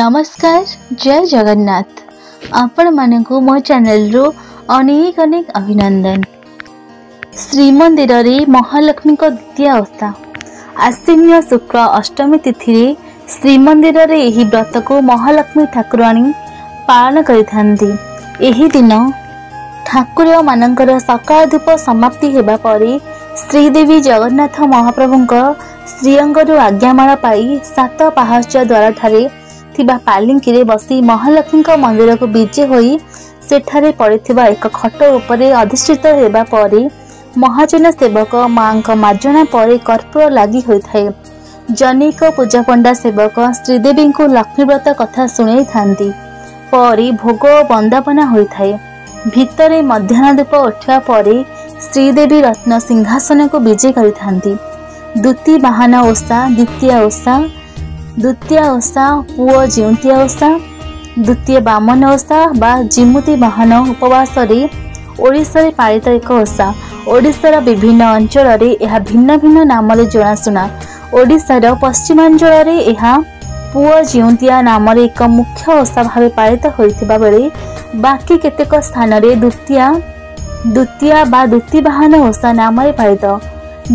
नमस्कार जय जगन्नाथ आपण मानकु मो चैनल रो अनेक अनेक अभिनंदन। श्रीमंदिर रे महालक्ष्मी को द्वितीय अवस्था आश्विन शुक्ल अष्टमी तिथि रे श्रीमंदिर रे एही व्रत को महालक्ष्मी ठाकुराणी पालन करिथांती। एही दिन ठाकुर मानकर सकाळ धूप समाप्ति हेबा परे श्रीदेवी जगन्नाथ महाप्रभुंक श्रीअंगरु आज्ञामाला पाई सात पाहाच द्वार ठारे थिबा पालिंकी रे बसी महालक्ष्मी मंदिर को विजे होई सेठारे पड़िथिबा एक खट उपरे अधिष्ठित हेबा परे महाजन सेवक मां मार्जना परे कर्पूर लागि होइथाय। जनिक पूजा पंडा सेवक श्रीदेवी को लक्ष्मी व्रत कथा सुनै थांती। परे भोग वंदापना होइथाय। भितरे मध्याह्न धूप उठा परे श्रीदेवी रत्न सिंहासन को विजे करिथांती। द्वितीय बाहन ओषा द्वितीय ओषा पुओ जिउंतिया ओषा द्वितीय बामन ओषा बा जिमुती बाहन उपवास ओडिशा रे पालित एक ओषा। ओडिशार विभिन्न अंचल रे एहा भिन्न भिन्न नाम रे जनाशुना। ओडिशार पश्चिमांचल रे एहा पुओ जिउंतिया नाम रे एक मुख्य ओषा भावे पालित होइथिबा बेले बाकी केतेक स्थान रे द्वितीय बा द्वितीय बाहन ओषा नाम रे पालित।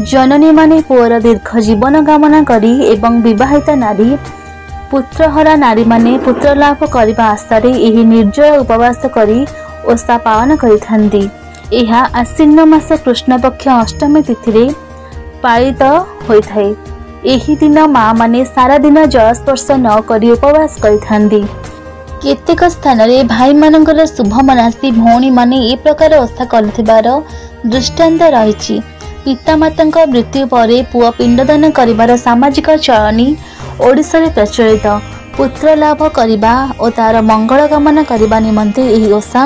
जननी माने पुअर दीर्घ जीवन कामना करी एवं विवाहिता नारी पुत्रहरा नारी माने पुत्र लाभ करने आशा एही निर्जय उपवास करी ओषा पालन करिथांती। एहा आश्विन मास कृष्ण पक्ष अष्टमी तिथि रे पालित होइथाय। एही दिन मां माने सारा दिन जल स्पर्श न करी उपवास करिथांती। केतेक स्थान रे भाई मानकर शुभ मनासी भौणी माने ए प्रकार ओषा करथिबार दृष्टांत रहिछि। पितामाता मृत्यु परे पुआ पिंडदान करिबार सामाजिक चलनी ओडिशा रे प्रचलित। पुत्र लाभ करिबा ओ तार मंगल कामना करिबा निमंते एही ओषा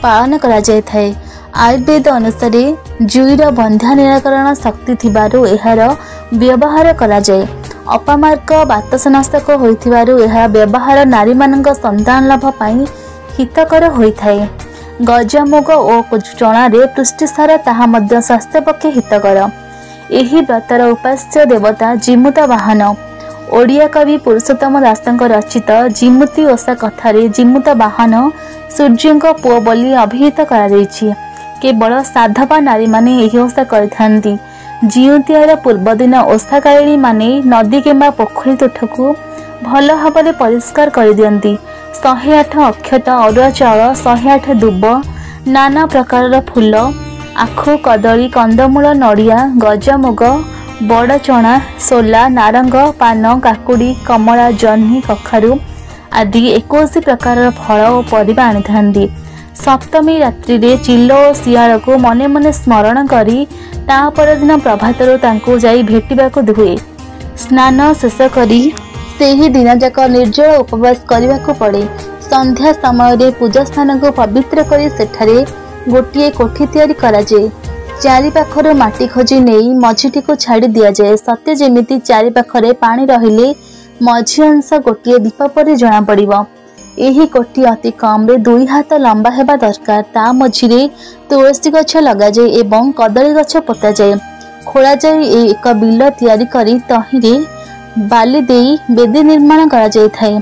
पालन करा जाय थाए। आयुर्वेद अनुसार जुईर बंध्या निराकरण शक्ति थिबारु एहार व्यवहार करा जाय। अपामार्ग बातसनाशक होइथिबारु एहा व्यवहार नारी मानक संतान लाभ पाई हितकर होइथाए। गजमुग और चना रे पुष्टिसार ताहा मध्य स्वास्थ्य पक्षे हितकर। एही व्रतर उपास्य देवता जिमुता वाहन। ओडिया कवि पुरुषोत्तम दासଙ୍କ रचित जिमुती ओषा कथारे जिमुता वाहन सूर्यଙ୍କ पुओ बोली अभिहित करा दैछि। केवल साधवा नारी माने एही ओषा करिथांती। जिउतियार पूर्व दिन ओषाकारिणी माने नदी किंबा पोखरी तुठକୁ भल भाବରେ परिष्कार कर दियंती। 108 अक्षत अरुआ चाउल 108 दुब नाना प्रकार फूल आखु कदली कंदमूल नड़िया गजमुग बड़ चना सोला नारंग पान काकुड़ी कमला जह्नी कखारु आदि 21 प्रकार फल और परिबा आनी थांती। सप्तमी रात्रि रे चिल्लो और सियाल को मने मने स्मरण करी ता पर दिन प्रभातरु तांको जाई भेटिबाको दुए। स्नान शेष करी सेही दिन जाक निर्जल उपवास करने पड़े। संध्या समय पूजा स्थान को पवित्र करी सेठारे गोटे कोठी तैयारी करा जाए। चारि पाखर माटी खोजी नहीं मझीटी को छाड़ी दिया जाए। सत्य जेमिति चारि पाखरे पानी रहिले मझी अंश गोटे दीप पर जना पड़िबो। एही कोठी अति कम रे 2 हाथ लंबा हेबा दरकार। ता मझीरे तुलसी गछ लगा जाए एवं कदली गछ पोता जाए। खोला जाए एक बिल तैयारी करी तहिरे बाली देई बेदी निर्माण करा जाय थाए।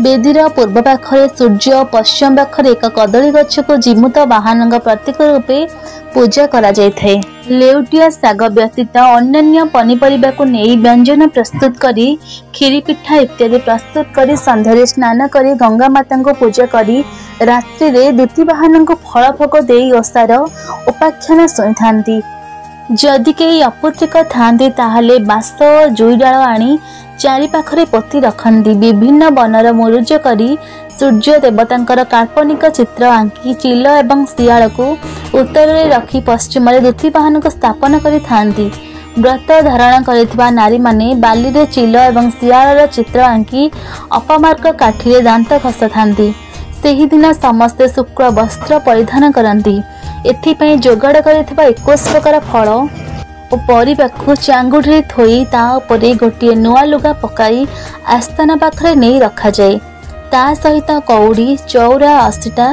बेदीर पूर्व पाखरे सूर्य पश्चिम पाखरे एक कदली गछ को जिमुत वाहन प्रतीक रूपे पूजा करा जाय थाए। लेउटिया साग व्यतीत अन्य पनीपरिबा को नेई व्यंजन प्रस्तुत करी खीरी पिठा इत्यादि प्रस्तुत करी संध्यारे स्नान करी गंगा माता को पूजा करी रात्रि रे द्वितीय वाहन को फल भोग देई ओषार उपाख्यान सुनिथांती। जदि कई अपुत्रिक थांती ताहले बास जुई डाल आनी चारि पाखरे पोती रखती। विभिन्न बनर मुरुज करी सूर्य देवतांकर काल्पनिक चित्र आंकी चिल एवं सियाल को उत्तर रे रखी पश्चिम रे द्वितीय वाहन को स्थापन करी थांती। व्रत धारण करिथिबा नारी माने बाली रे चिल एवं सियाल चित्र आंकी अपमार्ग काठी रे दांत घसथांती। सेही दिन समस्ते शुक्ल वस्त्र परिधान करती। एथिपाई जोगाड़ करिथिबा 21 प्रकार फल और परिबा को चांगुठी थोई ता उपरे गोटे नुआ लुगा पकाई आस्थाना पाखरे नहीं रखा जाए। ता सहित कौड़ी चौरा 80टा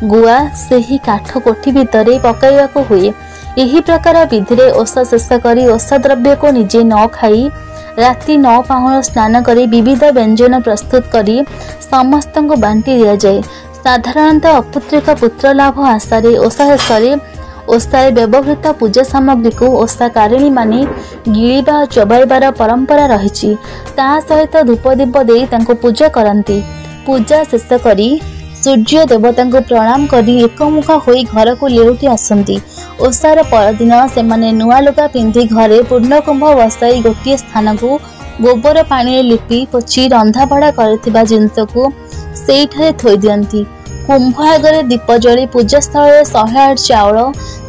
गुआ सेही काठ कोठी भितरे पकाइबाको हुए। एही प्रकार विधि रे ओषा शेष करी ओषा द्रव्य को निजे न खाई राति 9 पाहुण स्नान करी विविध व्यंजन प्रस्तुत करी समस्त बांटी दि जाए। साधारणतः अपुत्रिक पुत्र लाभ आशारे ओषा शेष ओषारे व्यवहृत पूजा सामग्री को ओषाकारिणी माने गिळिबा चबाइबार परंपरा रही। ता सहित धूपदीप दे तांको पूजा करती। पूजा शेष करी सूर्य देवता को प्रणाम करी एकमुखा होई घर को लेउटी आसंती। ओषार परदिन से माने नुआ लुगा पिंधि घरे पूर्णकुंभ बसाई गोटे स्थान को गोबर पानी लिपि पोछि रंधाबढ़ा करथिबा जिनस को सेठारे थोई दियंती। कुंभ आगे दीप जली पूजा स्थल 108 चाउल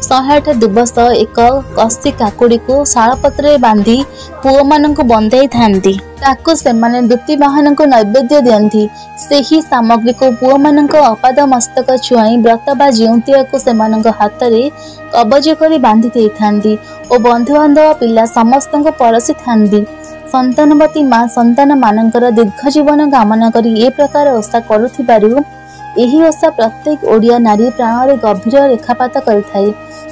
108 दुबस एक कसी काकुड़ी को शालपत्र बांधी पुओ मान बंधाई थांती। ताकू सेमाने दूती बाहन को नैवेद्य दियंती। सेही सामग्री को पुओ मान अपाद मस्तक छुआई व्रत बा जिउंतिया को सेमानक हाथ रे कबज करी बांधी देई थांती और बंधुबांधव पिला समस्त परसी थांती। संतानवती माँ संतान मानकर दीर्घ जीवन कामना करी ए प्रकार ओषा करुथिबारु एही ओषा प्रत्येक ओडिया नारी प्राण में गभीर रेखापात करिथाए।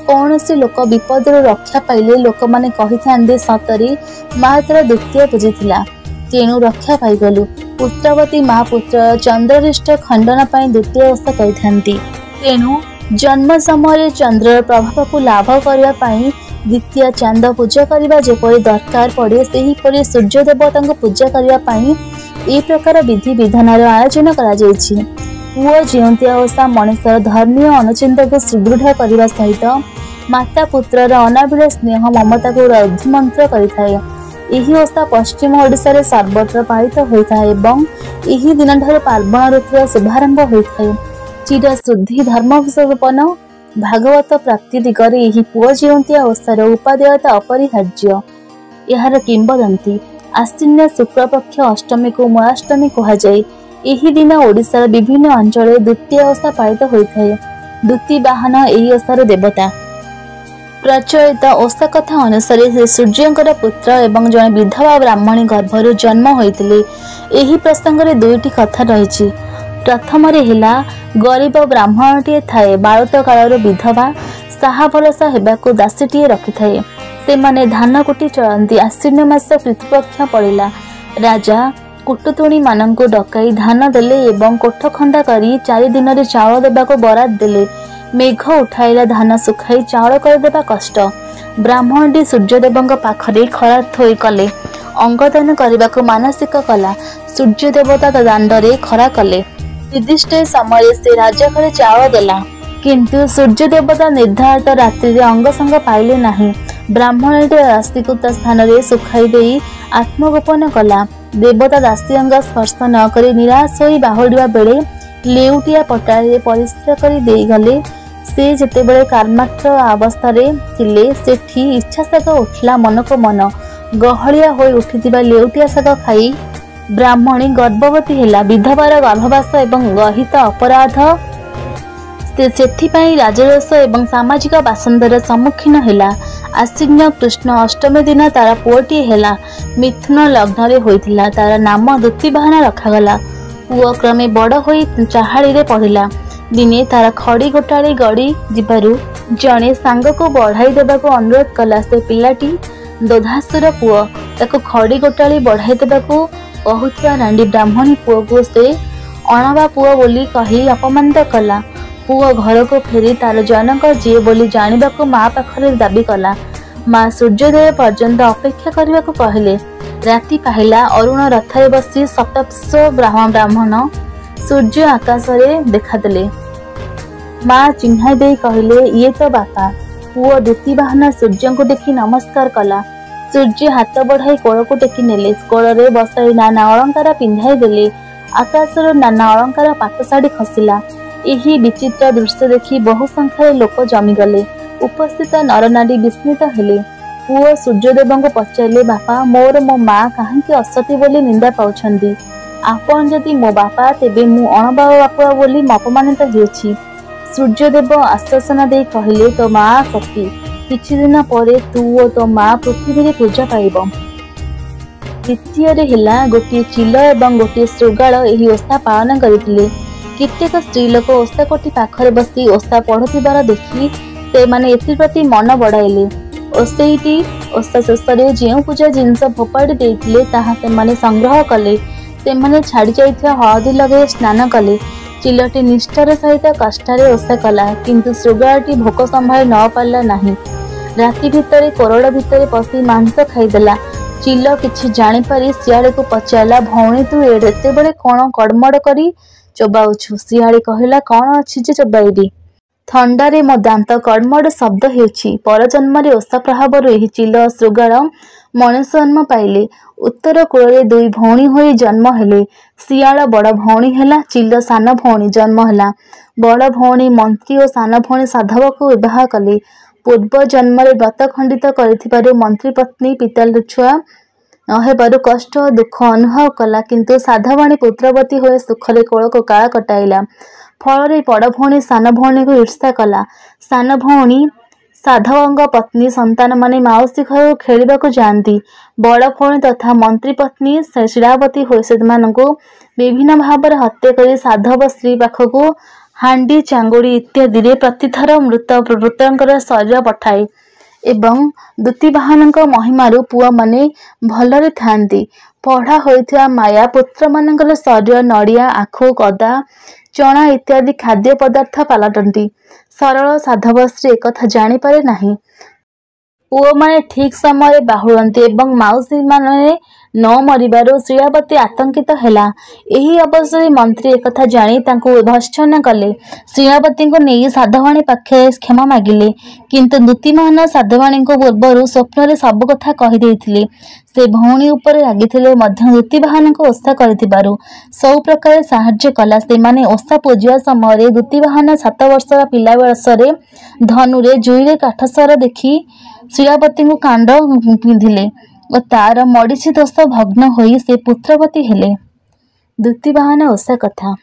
कौनसी लोक विपद रक्षा पाइले लोक माने कहिथांदे सतरे माँ तोर द्वितीय पूजिथिला तेणु रक्षा पाइगलु। पुत्रवती माँ पुत्र चंद्ररिष्ट खंडन पाई द्वितीय ओषा करिथांती। तेणु जन्म समय चंद्र प्रभाव को लाभ करबा पाई द्वितीय चांद पूजा करबा जेपरि दरकार पड़े सेहीपरि सूर्य देवता को पूजा करबा पाई ए प्रकार विधि विधान आयोजन करा जायछि। पुओ जिउंतिया ओषा मनुष्यर धर्मीय अनुचिंता को सुदृढ़ करने सहित माता पुत्रर अनाबिल स्नेह ममता को रद्धिमंत्र करिथाए। एही ओषा पश्चिम ओडिशा रे सर्वत्र पालित होइथाए एवं एही दिन ठारे पार्वण ऋतुर शुभारंभ होइथाए। चिर शुद्धि धर्म विषयपन भागवत प्राप्ति दिगरे एही पुओ जिउंतिया ओषार उपादेयता अपरिहार्य। एहार किंबदंती आश्विन शुक्ल पक्ष अष्टमी को मूलाष्टमी कहुए। एही दिन ओडिशार विभिन्न अंचल द्वितीय ओषा पालित होइथाए। द्विती बाहन एही ओषार देवता। प्रचलित ओषा कथा अनुसार से सूर्यंकर पुत्र एवं जड़े विधवा ब्राह्मणी गर्भर जन्म होइतिले। एही प्रसंग रे दुईटी कथा रही। प्रथम गरीब ब्राह्मणटीए थाए बालत कालर विधवा साहा भरोसा हेबाकु दासीटीए रखिथाए। से माने धान कुटी चलती। आश्विन मास पितृपक्ष पड़िला। राजा कुटुतुणी मानंकु डकाई धान देले एवं कोठ खंडा करी 4 दिन रे चाउल देबाको बराद देले। मेघ उठाइला धान सुखाई चाउल करदेबा कष्ट। ब्राह्मणटी सूर्यदेवଙ୍କ पाखरे खरा थोई कले। अंगदान करबाको मानसिक कला। सूर्य देवता दांडरे खरा कले। निर्दिष्ट समय से राजा घरे चाउल देला किंतु सूर्य देवता निर्धारित रात्रि रे अंगसंग पाइले नाही। ब्राह्मणटी राशि को स्थान रे सुखाई देई आत्मगोपन कला। देवता दासी अंग स्पर्श न करी निराश होई बाहुडिया बेले लेउटिया पटारे परिस्कार करी देई गले। से जेतेबेले कर्माक्ष अवस्था रे थिले सेठी इच्छा साग उठला मन को मन। गहलिया होई उठिथिबा लेउटिया साग खाई ब्राह्मणी गर्भवती हेला। विधवार गर्भवास एवं गहित अपराध से सेथिपाई राजरोष एवं सामाजिक बासंदर सम्मुखीन हेला। आश्विन कृष्ण अष्टमी दिन तार पुओटी हेला। मिथुन लग्न रे होइथिला। तार नाम दूतीबाहन रखागला। पुओ क्रमे बड़ होई चाहाड़ी रे पढ़िला। दिने तार खड़ी गोटाड़ी गड़ी जिबारु जणे सांग को बढ़ाई देबा को अनुरोध कला। से पिलाटी दोधासुर पुओ ताको खड़ी गोटाड़ी बढ़ाई देबा को कहुथबा रांडी ब्राह्मणी पुओ को से अणबा पुओ बोली कही अपमानित कला। पुओ घर को फेरी तार जनक जीए बोली जानिबा को माँ पाखरे दाबी कला। माँ सूर्योदय पर्यंत अपेक्षा करने को कहले। राति पाहिला। अरुण रथरे बसी सप्तश ब्राह्मण सूर्य आकाश रे देखादेले। माँ चिन्ह दे कहले ये तो बापा। पुओ दूती बाहन सूर्य को देखी नमस्कार कला। सूर्य हाथ बढ़ाई कोल को टेकी नेले। कोल रे बसाई नाना अलंकार पिंधाई देले। आकाशर नाना अलंकार पाट शाढ़ी खसिला। यही विचित्र दृश्य देखी बहु संख्यार लोक जमीगले। उपस्थित नरनारी विस्मित हेले। पुओ सूर्यदेव को पचारे बापा मोर मो माँ कहीं असती बोली निंदा पाउछंदी। आपण जदि मो बापा तेबे मु अणबा बापा बोली अपमानित होछि। सूर्यदेव आश्वासन दे कहले तो माँ सती। किछि दिन परे तू और तो माँ पृथ्वी रे पूजा पाइब। द्वितीय हेला गोटे चिल एवं गोटे श्रृगाल एही ओषा पालन करथिले। कित्येक स्त्री लोक ओषा कोठी पाखरे बसी ओषा पढ़ुथिबार देखि से माने एथि प्रति मन बढ़ाइले। ओसैटी ओषा शेष जो पूजा जिनस फोपाड़ी देते ताहा सेमाने संग्रह कले। सेमाने छाड़ी जाइथिबा हळदी लगे स्नान कले। चिलटी निष्ठार सहित कष्टारे ओषा कला किंतु शृगाळटी भोक संभाळी न पारला नाही। राति भितरे कोरड़ भितरे पशि मांस खाईदेला। चिल किछि जानी पारी शियाळे को पचारला, भौणी तू एते बेले कौन कड़मड़ करी चोबाउछु? शियाळे कहिला, कौन अछि जे चोबाइबी? थंडारे मो दांत कड़मड़ शब्द हेउछि। परजन्मरे ओषा प्रभावरु एही चिल शृगाळ मनुष्य जन्म पाइले। उत्तर कूଳରେ दुई भौणी होई जन्म हेले। शियाळ बड़ भौणी हेला, चिल सान भौणी जन्म हेला। बड़ भौणी मंत्री और सान भौणी साधव को विवाह कले। पूर्व जन्मरे व्रत खंडित करिथिबारु मंत्री पत्नी पिता छुआ हेबारु कष्ट और दुख अनुभव कला, किंतु साधवाणी पुत्रवती होए सुखरे कोल को काल कटाइला। फल बड़ भौणी सान भौणी को ईर्षा कला। सान भौणी साधवंग पत्नी संतान माने माउसी घर खेलिबाकु जाती। बड़ भौणी तथा मंत्री पत्नी शिरावती होए सेमानंकु विभिन्न भाव हत्या करी साधव स्त्री पाखकु हांडी चांगुड़ी इत्यादि प्रतिथर मृतंकर शरीर पठाए एवं दूतीवाहनक महिमारू पुआ माने भलरे थांती। पढ़ा होइथिबा माया पुत्र मानकर शरीर नड़िया आखु गदा चना इत्यादि खाद्य पदार्थ पालटंती। सरल साधव स्त्री एकथा जानी पारे नाही। पुओ माने ठीक समय बाहुरंती एवं माउसी माने न मरिबारु शिरावती आतंकित हेला। एही अवसरे मंत्री एकथा जानी तांको भर्त्सना कले। शिरावती को नहीं साधवाणी पाखे क्षमा मागिले, किंतु दूतीमान साधवाणी को पूर्वर स्वप्न सब कथा कही देथिले। से भौणी उपर रागिथिले मध्य दूतीवाहन को ओषा करिथिबारु सब प्रकार साहाय्य कला। से माने ओषा पूजिया समय दूतीवाहन 7 वर्षर पिला बयसरे धनुरे जुईरे काठसर देखि शिरावती को कांड पिंधिले और तार मड़ीछि दोष भग्न होई से पुत्रवती हेले। दूतीवाहन ओषा कथा।